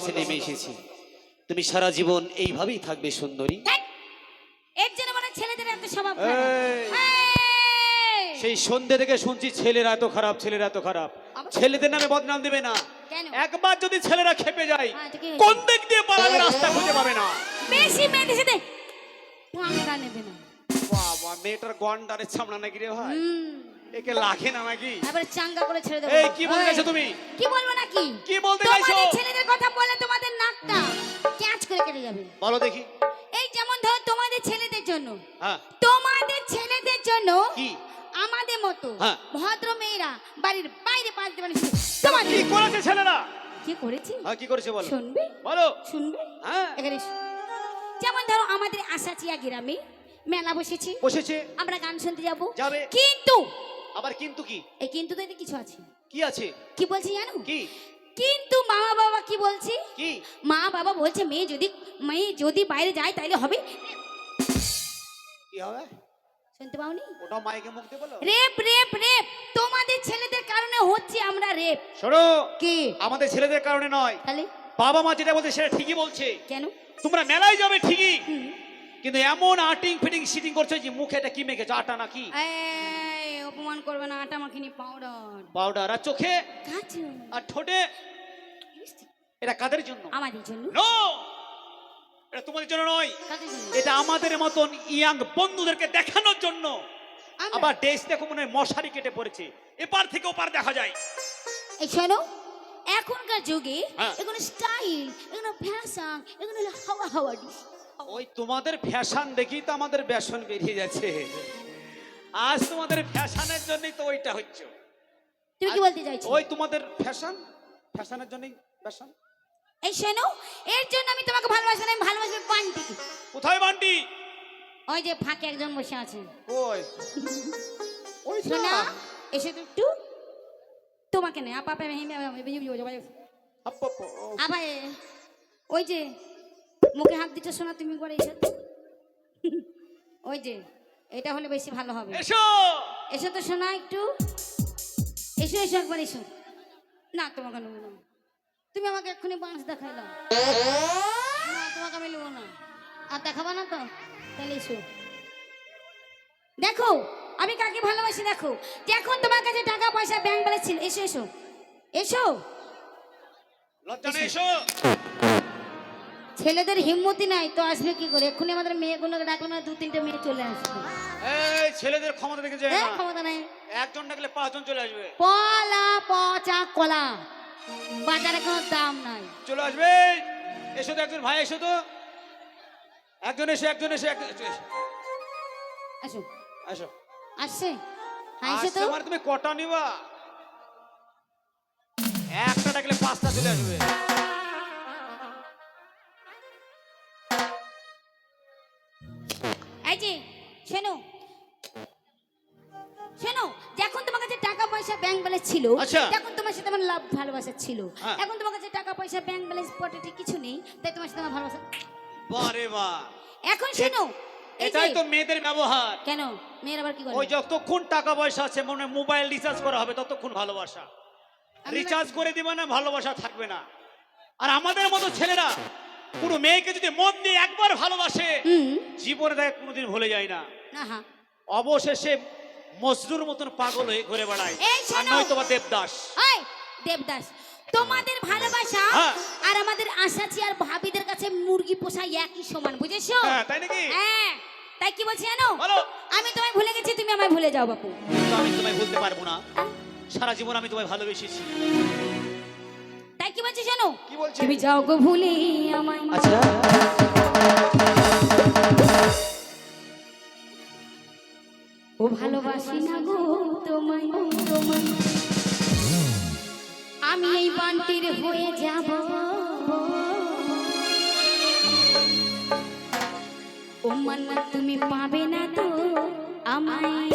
কাছে নেমে এসেছি। তুমি সারা জীবন এইভাবেই থাকবে সুন্দরী। এর জন্য মানে ছেলেদের এত স্বভাব খারাপ। সেই সন্ধ্যে থেকে শুনছি ছেলেরা এত খারাপ, ছেলেরা এত খারাপ। ছেলেদের নামে বদনাম দেবে না। একবার যদি ছেলেরা খেপে যায় কোন দিক দিয়ে পালাবে রাস্তা খুঁজে পাবে না। বেশি মেয়েদের সাথে পাঙ্গা নেবে না। বাবা মেয়েটার গন্ডারের সামনে নাকি রে ভাই? একে লাখে না নাকি? এবারে চাঙ্গা করে ছেড়ে দেব। এই কি বলতেছো তুমি? কি বলবো নাকি? কি বলতে চাইছো? তোমাদের ছেলেদের কথা বলে তোমাদের নাকটা ক্যাচ করে কেটে যাবে। বলো দেখি। এই যেমন ধরো তোমাদের ছেলেদের জন্য, হ্যাঁ তোমাদের ছেলেদের জন্য কি আমাদের মতো হ্যাঁ ভদ্র মেয়েরা বাড়ির বাইরে পালতে পারে। তোমার কি করেছে ছেলেরা? কি করেছে? হ্যাঁ কি করেছে বলো। শুনবে? বলো। শুনবে? হ্যাঁ এখানে যেমন ধরো আমাদের আশাচিয়া গ্রামে মেলা বসেছে, আমরা গান শুনতে যাবো। কিন্তু আবার কিন্তু কি? এই কিন্তু তো এতে কিছু আছে। কি আছে? কি বলছি জানো? কি? কিন্তু মা বাবা কি বলছে? কি? মা বাবা বলছে মেয়ে যদি বাইরে যায় তাইলে হবে। কি হবে? শুনতে পাওনি? ওটা মাইকে মুখ দিয়ে বলো। রেপ রেপ রেপ তোমাদের ছেলেদের কারণে হচ্ছে আমরা রেপ। শোনো কি? আমাদের ছেলেদের কারণে নয়। তাহলে বাবা মা যেটা বলছে সেটা ঠিকই বলছে। কেন? তোমরা মেলায় যাবে ঠিকই, কিন্তু এমন আটিং ফিটিং সিটিং করছো যে মুখে এটা কি মেখেছো? আটা নাকি? এই অপমান করবে না, আটা মাখিনি পাউডার। পাউডার। আর চোখে কাজু আর ঠোঁটে এটা কাদের জন্য? আমাদের জন্য। নো, এটা তোমাদের জন্য নয়। কাদের জন্য? এটা আমাদের মতন ইয়াং বন্ধুদেরকে দেখানোর জন্য। আবার ড্রেস দেখো মনে হয় মশারি কেটে পড়েছে, এপার থেকে ওপার দেখা যায়। এই শোনো, এখনকার যুগে এগুলো স্টাইল, এগুলো ফ্যাশন, এগুলো হাওয়া হাওয়া ডিশ। ওই তোমাদের ফ্যাশন দেখি তো আমাদের বেসন বেরিয়ে যাচ্ছে। আজ তোমাদের ফ্যাশনের জন্যই তো ওইটা হচ্ছে। তুমি কি বলতে চাইছো? ওই তোমাদের ফ্যাশনের জন্যই ফ্যাশন। এই শোনো, এর জন্য আমি তোমাকে ভালোবাসি না, আমি ভালোবাসি বান্টিকে। কোথায় বান্টি? ওই যে ফাঁকে একজন বসে আছে। ওই ওই শোনা, এসে তো একটু তোমাকে নেই আপা আপা আবার ওই যে মুখে হাত দিচ্ছ শোনা, তুমি করে এসে ওই যে এটা হলে বেশি ভালো হবে। এসো এসো তো শোনা, একটু এসো এসো একবার এসো। না তোমাকে নেবো না, তুমি আমাকে এক্ষুনি বাঁশ দেখাইলাম না, তোমাকে আমি নেবো না। আর দেখাবো না তো? তাহলে এসো, দেখো আমি কাকে ভালোবাসি। দেখো যখন তোমার কাছে টাকা পয়সা ব্যাংক ব্যালেন্স ছিল। এসো এসো এসো, লজ্জা নেই, এসো। ছেলেদের হিম্মতি নাই তো আসবে কি করে? এক্ষুনি আমাদের মেয়েগুলোকে ডাকলো না, 2-3টে মেয়ে চলে আসবে। এই ছেলেদের ক্ষমতা দেখে যায় না, ক্ষমতা নাই। একজন ডাকলে 5 জন চলে আসবে। পলা পচা কলা, বাজারে কোনো দাম নাই, চলে আসবে। এসো তো একজন ভাই, এসো তো একজন, এসো একজন, এসো একজন, আসো আসো। আসছে? হ্যাঁ এসো তো। মানে তুমি কটা নিবা? একটা ডাকলে 5টা চলে আসবে। এই যে শোনো শোনো, যখন তোমার কাছে টাকা পয়সা ব্যাংক ব্যালেন্স ছিল তখন তোমার সাথে আমার লাভ ভালোবাসা ছিল। এখন তোমার কাছে টাকা পয়সা ব্যাংক ব্যালেন্স পকেটে কিছু নেই, তাই তোমার সাথে আমার ভালোবাসা। বারে বাহ। এখন শোনো, এটাই তো মেয়েদের ব্যবহার। কেন মেয়েরা আবার কি করে? ওই যতক্ষণ টাকা পয়সা আছে মনে মোবাইল রিচার্জ করা হবে ততক্ষণ ভালোবাসা, রিচার্জ করে দিবে না ভালোবাসা থাকবে না। আর আমাদের মতো ছেলেরা পুরো মেয়েকে যদি মন দিয়ে একবার ভালোবাসে জীবনে তাকে কোনোদিন ভুলে যায় না। অবশেষে মজনুর মতন পাগল হয়ে ঘুরে বেড়ায়, আর নয় তোমার দেবদাস। দেবদাস তোমাদের ভালোবাসা আর আমাদের আশাচি আর ভাবিদের কাছে মুরগি পোষা একই সমান, বুঝেছো? তাই নাকি? হ্যাঁ, তাই কি বলছি জানো? আমি তোমায় ভুলে গেছি, তুমি আমায় ভুলে যাও বাপু। আমি তোমায় ভুলতে পারবো না, সারা জীবন আমি তোমায় ভালোবেসেছি। তাই কি বলছি জানো? কি বলছি? তুমি যাও গো ভুলে আমায়। আচ্ছা ও ভালোবাসি না গো তোমায়, তোমায় আমি এই বান্টির হয়ে যাব। ও মান্না তুমি পাবে না তো আমায়।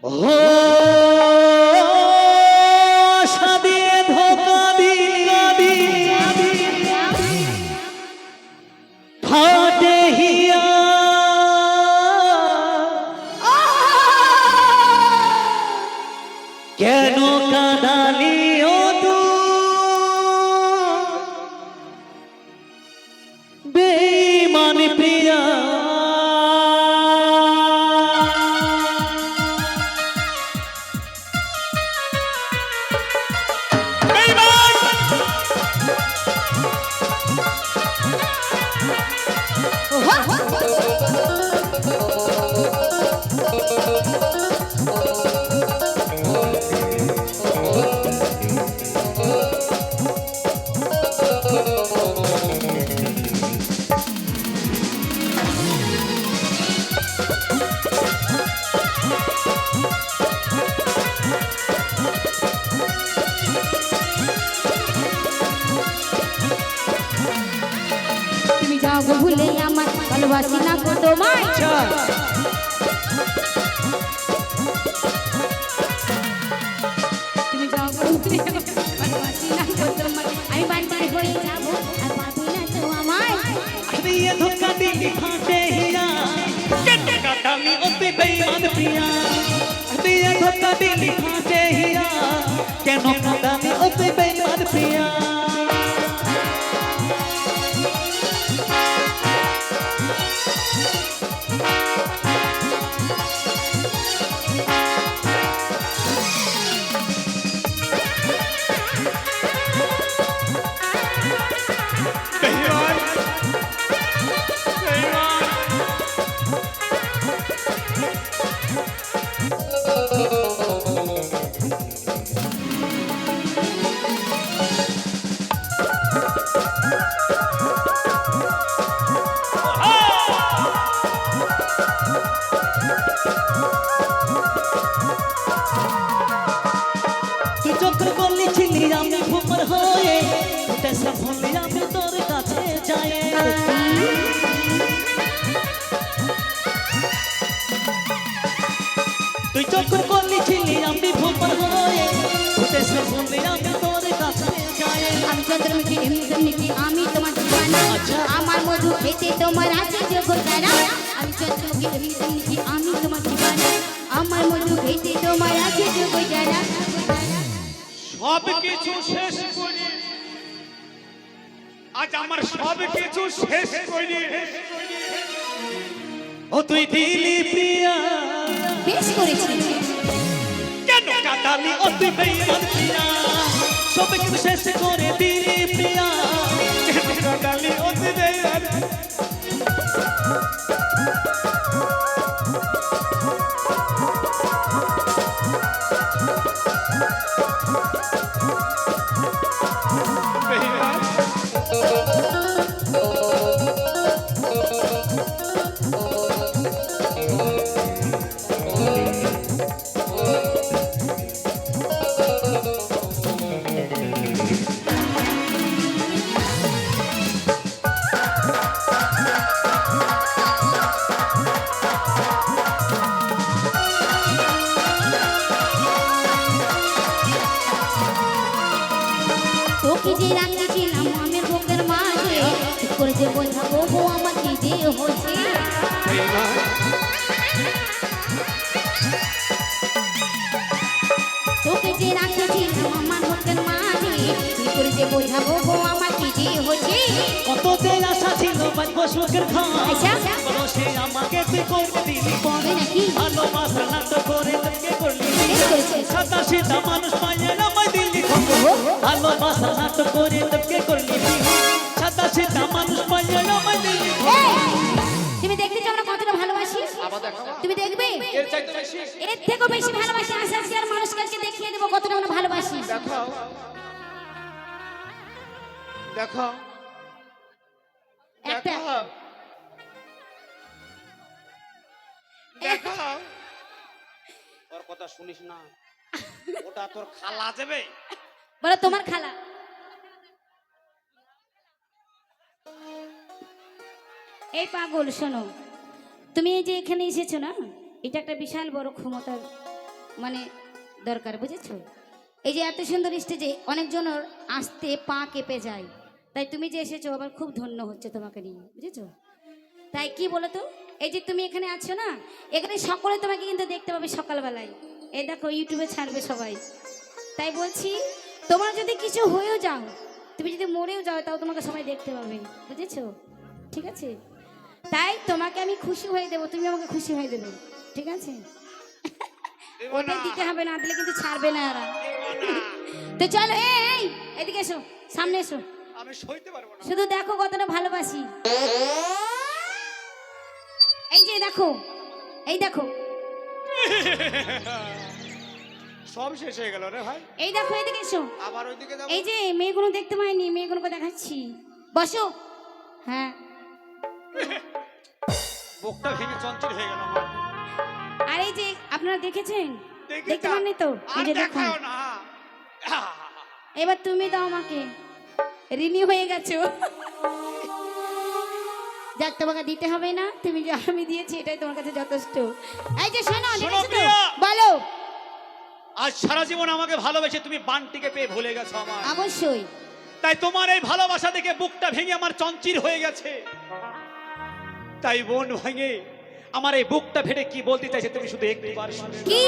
ও সাদিয়ে ধোকা দিবি ফাটে হিয়া কেন কাঁদালি ও তুই বেঈমানি প্রিয়া তুমি যাও গো ভুলে আমার ভালোবাসি না গো তোমায় তুমি যাও গো ভুলে আমার ভালোবাসি না গো তোমায় আমি বাড়ি হয়ে যাবো আর পাবি না তো আমায় ये धोखा दिल फाटे हिया कटे काटाली ओते बेईमान प्रिया ये धोखा दिल फाटे हिया केन काटाली ओते बेईमान प्रिया তুই চক্র করলি ছিলি আমি ভুমর হয়ে তেসা ভুলি আমি তোর কাছে যাই তুই চক্র করলি ছিলি আমি ভুমর হয়ে তেসা ভুলি আমি তোর কাছে যাই আমি চন্দ্রমুখী এমনি আমি তোমার ঠিকানা আমার মধু খেতে তোমার আছে যোগ্যতারা আমি চন্দ্রমুখী এমনি আমি তোমার ঠিকানা আমার মধু খেতে তোমার আছে যোগ্যতারা সব কিছু শেষ করি আজ আমার সব কিছু শেষ করি ও তুই দিলি প্রিয়া বেশ করেছি কেন কাটালি ও তুই বেঈমান প্রিয়া সব কিছু শেষ করে দিলি প্রিয়া কাটালি ওতে বেয়ার তোকে যে রাখেছিলাম আমার বুকের মাঝে ঠিক করে যে বোঝাবো গো আমার কি যে হচ্ছে তোকে যে রাখেছিলাম আমার বুকের মাঝে ঠিক করে যে বোঝাবো গো আমার কি যে হচ্ছে কত যে আশা ছিল বাঁচবো সুখের আচ্ছা। খান বলো সে আমাকে তুই করে দিলি কবে নাকি ভালোবাসা নাটক করে তোকে করলি বেশ করেছিস। সাদা সিধা মানুষ পাইয়ে আমায় দিলি খবর ভালোবাসা নাটক করে তোকে করলি সাদা সিধা মানুষ পাইয়ে আমায় দিলি এই, তুমি দেখতে চাও না কতটা ভালোবাসি তুমি দেখবে এর চাইতে বেশি এর থেকেও বেশি ভালোবাসি আজকে আর মানুষকে দেখিয়ে দেবো কতটা আমরা ভালোবাসি দেখাও দেখাও একটা দেখাও দেখাও ওর কথা শুনিস না ওটা তোর খালা যাবে বলো তোমার খালা এই পাগল শোনো তুমি এই যে এখানে এসেছো না এটা একটা বিশাল বড় ক্ষমতার মানে দরকার বুঝেছো এই যে এত সুন্দর স্টেজে অনেকজনের আসতে পা কেঁপে যায় তাই তুমি যে এসেছো আবার খুব ধন্য হচ্ছে তোমাকে নিয়ে বুঝেছো তাই কি বলো তো এই যে তুমি এখানে আছো না এখানে সকলে তোমাকে কিন্তু দেখতে পাবে সকালবেলায় এই দেখো ইউটিউবে ছাড়বে সবাই তাই বলছি তোমার যদি কিছু হয়েও যাও তুমি যদি মরেও যাও তাও তোমাকে সবাই দেখতে পাবে বুঝেছো ঠিক আছে তাই তোমাকে আমি খুশি হয়ে দেবো, তুমি আমাকে খুশি হয়ে দেবে, ঠিক আছে? দেব ওটাই না, দিতে হবে, না দিলে কিন্তু ছাড়বে না এরা। দেব না। তো চলো, এই এদিকে এসো, সামনে এসো, আমি সইতে পারবো না। শুধু দেখো কতটা ভালোবাসি। এই যে দেখো, এই দেখো, সব শেষ হয়ে গেল রে ভাই। এই দেখো, এদিকে এসো। আবার ওইদিকে যাবো। এই যে মেয়েগুলো দেখতে পাইনি, মেয়েগুলোকে দেখাচ্ছি, বসো। হ্যাঁ, বুকটা ভেঙে চঞ্চল হয়ে গেল আমার। আর এই যে আপনারা দেখেছেন, দেখি দেখতে যা। পাননি তো? এই আর যে দেখো, দেখাও না। এবার তুমি দাও আমাকে, ঋণী হয়ে গেছো। যাক, তোমাকে দিতে হবে না, তুমি যে আমি দিয়েছি এটাই তোমার কাছে যথেষ্ট। এই যে শোনো, শোনো দেখেছো তো? প্রিয়া। বলো। আজ সারা জীবন আমাকে ভালোবেসে তুমি বানটিকে পেয়ে ভুলে গেছো আমার। অবশ্যই। তাই তোমার এই ভালোবাসা দেখে বুকটা ভেঙে আমার চঞ্চির হয়ে গেছে। তাই বোন ভেঙে আমার এই বুকটা ফেটে কি বলতে চাইছে তুমি শুধু একবার শুনে নাও। কি